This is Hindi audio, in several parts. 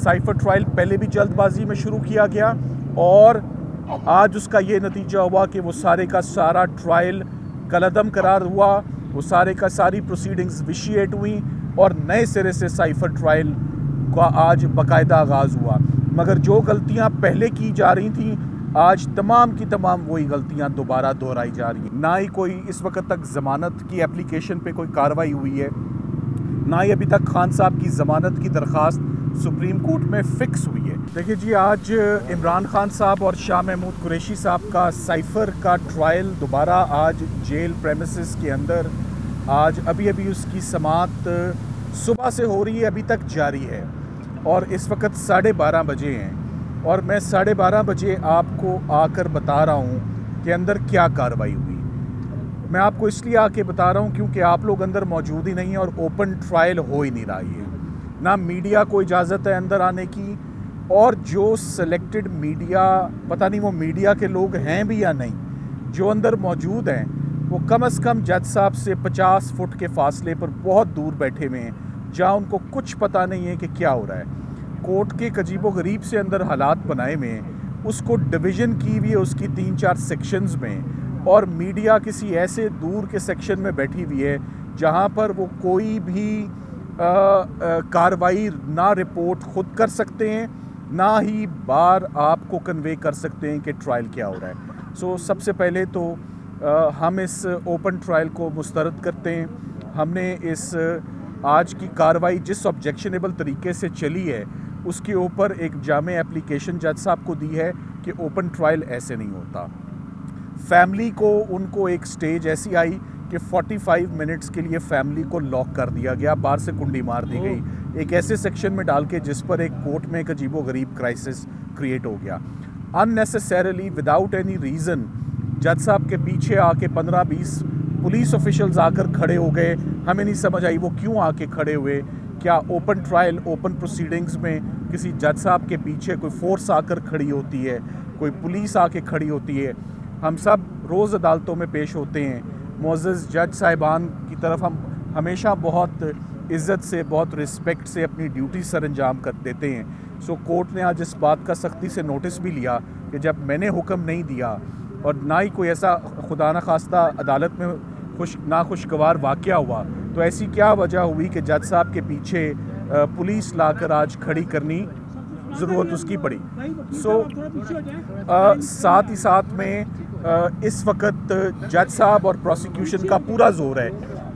साइफर ट्रायल पहले भी जल्दबाजी में शुरू किया गया और आज उसका ये नतीजा हुआ कि वो सारे का सारा ट्रायल कलअदम करार हुआ, वो सारे का सारी प्रोसीडिंग्स विशिएट हुई और नए सिरे से साइफर ट्रायल का आज बाकायदा आगाज़ हुआ। मगर जो गलतियां पहले की जा रही थी आज तमाम की तमाम वही गलतियां दोबारा दोहराई जा रही हैं। ना ही कोई इस वक्त तक ज़मानत की एप्लीकेशन पे कोई कार्रवाई हुई है, ना ही अभी तक खान साहब की ज़मानत की दरख्वास्त सुप्रीम कोर्ट में फ़िक्स हुई है। देखिए जी, आज इमरान खान साहब और शाह महमूद कुरैशी साहब का साइफ़र का ट्रायल दोबारा आज जेल प्रेमिसेस के अंदर आज अभी उसकी समाअत सुबह से हो रही है, अभी तक जारी है और इस वक्त 12:30 बजे हैं और मैं 12:30 बजे आपको आकर बता रहा हूँ कि अंदर क्या कार्रवाई हुई। मैं आपको इसलिए आके बता रहा हूँ क्योंकि आप लोग अंदर मौजूद ही नहीं हैं और ओपन ट्रायल हो ही नहीं रही है। ना मीडिया को इजाज़त है अंदर आने की और जो सिलेक्टेड मीडिया, पता नहीं वो मीडिया के लोग हैं भी या नहीं, जो अंदर मौजूद हैं वो कम से कम जज साहब से 50 फुट के फासले पर बहुत दूर बैठे हुए हैं, जहाँ उनको कुछ पता नहीं है कि क्या हो रहा है। कोर्ट के अजीबो गरीब से अंदर हालात बनाए हुए हैं, उसको डिवीज़न की हुई है उसकी 3-4 सेक्शंस में और मीडिया किसी ऐसे दूर के सेक्शन में बैठी हुई है जहाँ पर वो कोई भी कार्रवाई ना रिपोर्ट खुद कर सकते हैं, ना ही बार आपको कन्वे कर सकते हैं कि ट्रायल क्या हो रहा है। सो सबसे पहले तो हम इस ओपन ट्रायल को मुस्तरद करते हैं। हमने इस आज की कार्रवाई जिस ऑब्जेक्शनेबल तरीके से चली है उसके ऊपर एक जामे एप्लीकेशन जज साहब को दी है कि ओपन ट्रायल ऐसे नहीं होता। फैमिली को उनको एक स्टेज ऐसी आई कि 45 मिनट्स के लिए फैमिली को लॉक कर दिया गया, बाहर से कुंडी मार दी गई एक ऐसे सेक्शन में डाल के जिस पर एक कोर्ट में एक अजीबो गरीब क्राइसिस क्रिएट हो गया। अननेसेसरली विदाउट एनी रीज़न जज साहब के पीछे आके 15-20 पुलिस ऑफिशियल्स आकर खड़े हो गए। हमें नहीं समझ आई वो क्यों आके खड़े हुए। क्या ओपन ट्रायल, ओपन प्रोसीडिंग्स में किसी जज साहब के पीछे कोई फोर्स आकर खड़ी होती है, कोई पुलिस आके खड़ी होती है? हम सब रोज़ अदालतों में पेश होते हैं, मुअज़्ज़ज़ जज साहिबान की तरफ हम हमेशा बहुत इज़्ज़त से, बहुत रिस्पेक्ट से अपनी ड्यूटी सर अंजाम कर देते हैं। सो कोर्ट ने आज इस बात का सख्ती से नोटिस भी लिया कि जब मैंने हुक्म नहीं दिया और ना ही कोई ऐसा खुदा न खास्ता अदालत में नाखुशगवार वाक़या हुआ तो ऐसी क्या वजह हुई कि जज साहब के पीछे पुलिस लाकर आज खड़ी करनी ज़रूरत उसकी पड़ी। साथ ही साथ में इस वक्त जज साहब और प्रोसिक्यूशन का पूरा जोर है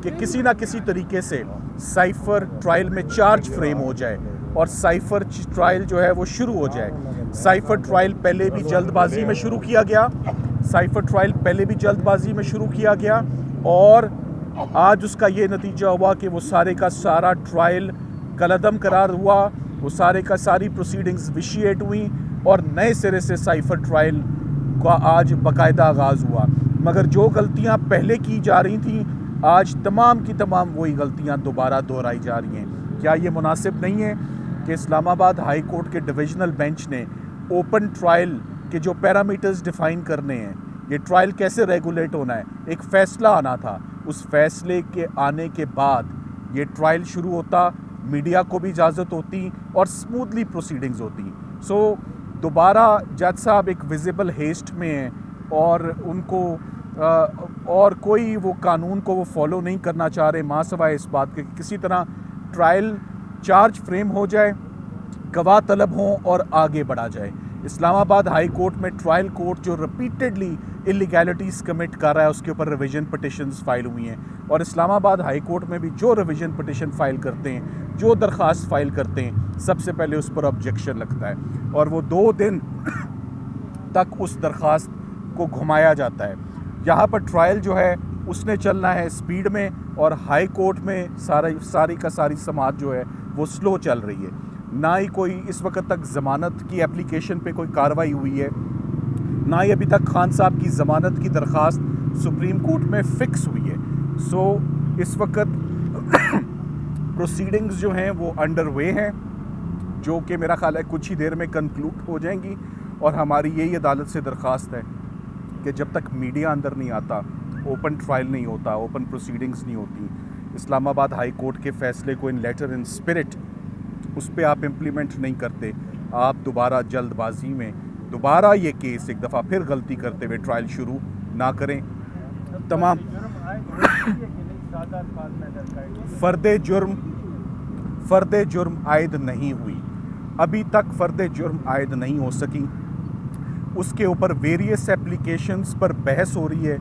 कि किसी ना किसी तरीके से साइफर ट्रायल में चार्ज फ्रेम हो जाए और साइफर ट्रायल जो है वो शुरू हो जाए। साइफर ट्रायल पहले भी जल्दबाजी में शुरू किया गया, साइफर ट्रायल पहले भी जल्दबाजी में शुरू किया गया और आज उसका ये नतीजा हुआ कि वो सारे का सारा ट्रायल कलअदम करार हुआ, वो सारे का सारी प्रोसीडिंग्स विशिएट हुई और नए सिरे से साइफर ट्रायल का आज बाकायदा आगाज़ हुआ। मगर जो गलतियां पहले की जा रही थी आज तमाम की तमाम वही गलतियां दोबारा दोहराई जा रही हैं। क्या ये मुनासिब नहीं है कि इस्लामाबाद हाई कोर्ट के डिविजनल बेंच ने ओपन ट्रायल के जो पैरामीटर्स डिफ़ाइन करने हैं, ये ट्रायल कैसे रेगुलेट होना है, एक फ़ैसला आना था, उस फैसले के आने के बाद ये ट्रायल शुरू होता, मीडिया को भी इजाज़त होती और स्मूथली प्रोसीडिंग्स होती। सो दोबारा जज साहब एक विजिबल हेस्ट में हैं और उनको और कोई वो कानून को वो फॉलो नहीं करना चाह रहे, माँ सवाए इस बात के किसी तरह ट्रायल चार्ज फ्रेम हो जाए, गवाह तलब हों और आगे बढ़ा जाए। इस्लामाबाद हाई कोर्ट में ट्रायल कोर्ट जो रिपीटेडली इलीगैलिटीज़ कमिट कर रहा है उसके ऊपर रिवीजन पिटिशन्स फाइल हुई हैं और इस्लामाबाद हाई कोर्ट में भी जो रिवीजन पिटिशन फाइल करते हैं, जो दरख्वास्त फाइल करते हैं, सबसे पहले उस पर ऑब्जेक्शन लगता है और वो 2 दिन तक उस दरख्वास्त को घुमाया जाता है। यहाँ पर ट्रायल जो है उसने चलना है स्पीड में और हाई कोर्ट में सारी का सारी समाअत जो है वो स्लो चल रही है। ना ही कोई इस वक्त तक ज़मानत की एप्लीकेशन पे कोई कार्रवाई हुई है, ना ही अभी तक खान साहब की ज़मानत की दरख्वास्त सुप्रीम कोर्ट में फ़िक्स हुई है। सो इस वक्त प्रोसीडिंग्स जो हैं वो अंडर वे हैं, जो कि मेरा ख्याल है कुछ ही देर में कंक्लूड हो जाएंगी और हमारी यही अदालत से दरख्वास्त है कि जब तक मीडिया अंदर नहीं आता, ओपन ट्रायल नहीं होता, ओपन प्रोसीडिंग्स नहीं होती, इस्लामाबाद हाई कोर्ट के फ़ैसले को इन लेटर इन स्पिरिट उस पर आप इम्प्लीमेंट नहीं करते, आप दोबारा जल्दबाजी में दोबारा ये केस एक दफ़ा फिर गलती करते हुए ट्रायल शुरू ना करें। तमाम फ़र्द जुर्म आयद नहीं हुई, अभी तक फ़र्द जुर्म आयद नहीं हो सकी, उसके ऊपर वेरियस एप्लीकेशंस पर बहस हो रही है।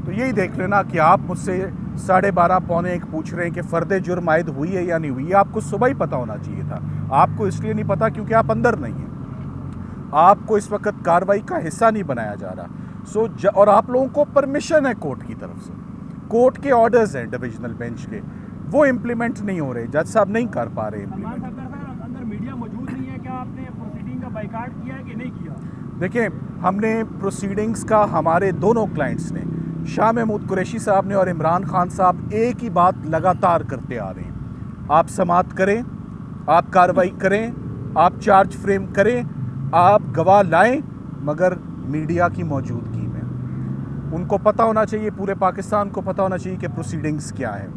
तो यही देख लेना कि आप मुझसे 12:30 पौने 1 पूछ रहे हैं कि फ़र्द जुर्म आयद हुई है या नहीं हुई है। आपको सुबह ही पता होना चाहिए था। आपको इसलिए नहीं पता क्योंकि आप अंदर नहीं हैं, आपको इस वक्त कार्रवाई का हिस्सा नहीं बनाया जा रहा। और आप लोगों को परमिशन है कोर्ट की तरफ से, कोर्ट के ऑर्डर्स हैं डिविजनल बेंच के, वो इम्प्लीमेंट नहीं हो रहे, जज साहब नहीं कर पा रहे इम्प्लीमेंट। अंदर मीडिया मौजूद नहीं है, क्या आपने प्रोसीडिंग का बाइकाट किया है कि नहीं किया? देखिए, हमने प्रोसीडिंग्स का, हमारे दोनों क्लाइंट्स ने, शाह महमूद कुरैशी साहब ने और इमरान खान साहब, एक ही बात लगातार करते आ रहे हैं, आप समाअत करें, आप कार्रवाई करें, आप चार्ज फ्रेम करें, आप गवाह लाएं, मगर मीडिया की मौजूदगी में। उनको पता होना चाहिए, पूरे पाकिस्तान को पता होना चाहिए कि प्रोसीडिंग्स क्या है।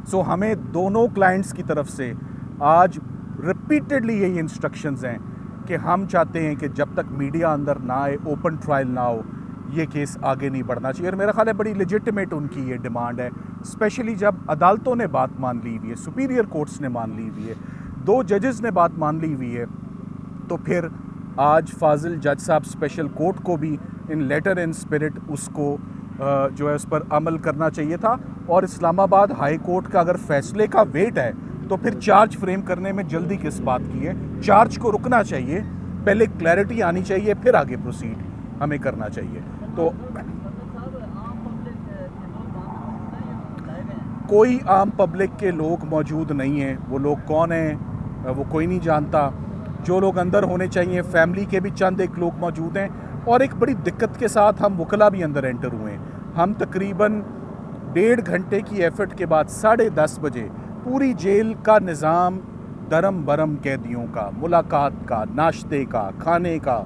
सो हमें दोनों क्लाइंट्स की तरफ से आज रिपीटेडली यही इंस्ट्रक्शंस हैं कि हम चाहते हैं कि जब तक मीडिया अंदर ना आए, ओपन ट्रायल ना हो, ये केस आगे नहीं बढ़ना चाहिए। और मेरा ख्याल है बड़ी लेजिटिमेट उनकी ये डिमांड है, स्पेशली जब अदालतों ने बात मान ली हुई है, सुपीरियर कोर्ट्स ने मान ली हुई है, 2 जजेस ने बात मान ली हुई है। तो फिर आज फाजिल जज साहब स्पेशल कोर्ट को भी इन लेटर इन स्पिरिट उसको जो है उस पर अमल करना चाहिए था। और इस्लामाबाद हाई कोर्ट का अगर फैसले का वेट है तो फिर चार्ज फ्रेम करने में जल्दी किस बात की है? चार्ज को रुकना चाहिए, पहले क्लैरिटी आनी चाहिए, फिर आगे प्रोसीड हमें करना चाहिए। तो कोई आम पब्लिक के लोग मौजूद नहीं हैं, वो लोग कौन हैं वो कोई नहीं जानता। जो लोग अंदर होने चाहिए, फैमिली के भी चंद एक लोग मौजूद हैं। और एक बड़ी दिक्कत के साथ हम वकला भी अंदर एंटर हुए हैं। हम तकरीबन 1.5 घंटे की एफर्ट के बाद 10:30 बजे पूरी जेल का निज़ाम दरम बरम कैदियों का, मुलाकात का, नाश्ते का, खाने का,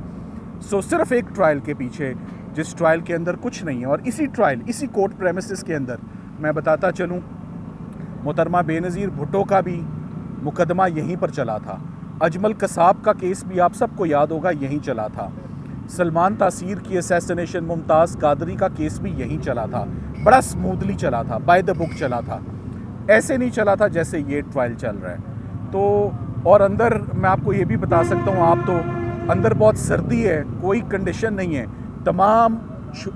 सिर्फ एक ट्रायल के पीछे, जिस ट्रायल के अंदर कुछ नहीं है। और इसी ट्रायल, इसी कोर्ट प्रेमिसेस के अंदर मैं बताता चलूँ, मोहतरमा बेनज़ीर भुट्टो का भी मुकदमा यहीं पर चला था। अजमल कसाब का केस भी आप सबको याद होगा यहीं चला था। सलमान तासीर की असैसिनेशन, मुमताज़ कादरी का केस भी यहीं चला था। बड़ा स्मूथली चला था, बाय द बुक चला था। ऐसे नहीं चला था जैसे ये ट्रायल चल रहा है। तो और अंदर मैं आपको ये भी बता सकता हूँ, आप तो अंदर बहुत सर्दी है, कोई कंडीशन नहीं है। तमाम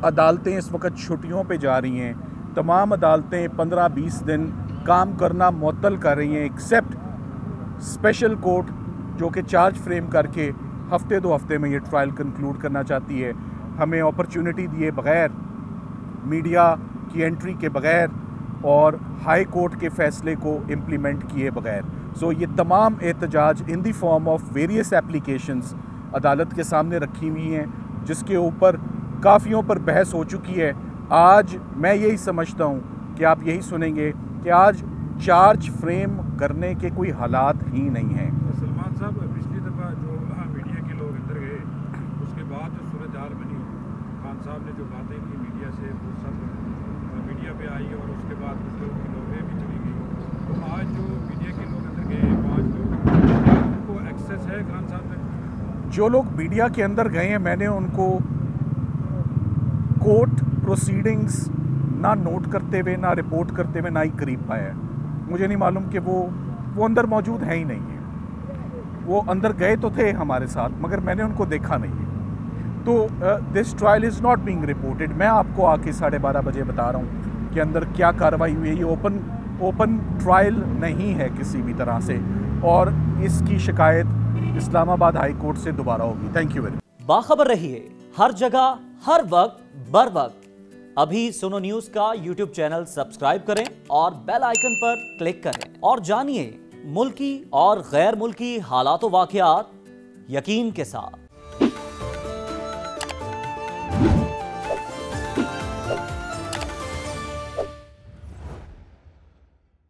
अदालतें इस वक्त छुट्टियों पे जा रही हैं, तमाम अदालतें 15-20 दिन काम करना मुअत्तल कर रही हैं, एक्सेप्ट स्पेशल कोर्ट जो कि चार्ज फ्रेम करके हफ्ते 2 हफ्ते में ये ट्रायल कंक्लूड करना चाहती है, हमें अपॉर्चुनिटी दिए बगैर, मीडिया की एंट्री के बगैर और हाई कोर्ट के फ़ैसले को इम्प्लीमेंट किए बगैर। सो ये तमाम एहतजाज in the form of various applications अदालत के सामने रखी हुई हैं, जिसके ऊपर काफ़ियों पर बहस हो चुकी है। आज मैं यही समझता हूँ कि आप यही सुनेंगे कि आज चार्ज फ्रेम करने के कोई हालात ही नहीं हैं। सलमान साहब, पिछली दफ़ा जो मीडिया के लोग अंदर गए, उसके बाद जो सूरत हाल बनी, खान साहब ने जो बातें की मीडिया से, वो सब मीडिया पे आई और उसके बाद कुछ लोगों की नौकरियाँ भी चली गई। तो आज जो मीडिया के लोग अंदर गए 5 लोग, उनको एक्सेस है खान साहब तक? जो लोग मीडिया के अंदर गए हैं, मैंने उनको कोर्ट प्रोसीडिंग्स ना नोट करते हुए, ना रिपोर्ट करते हुए, ना ही करीब पाया है। मुझे नहीं मालूम कि वो अंदर मौजूद है ही नहीं है। वो अंदर गए तो थे हमारे साथ, मगर मैंने उनको देखा नहीं है। तो this trial is not being reported. मैं आपको आके 12:30 बजे बता रहा हूँ कि अंदर क्या कार्रवाई हुई है। ये ओपन ट्रायल नहीं है किसी भी तरह से, और इसकी शिकायत इस्लामाबाद हाई कोर्ट से दोबारा होगी। Thank you very much. बाखबर रहिए हर जगह, हर वक्त, बर वक्त। अभी सुनो न्यूज का YouTube चैनल सब्सक्राइब करें और बेल आइकन पर क्लिक करें और जानिए मुल्की और गैर मुल्की हालात व वाक़यात यकीन के साथ।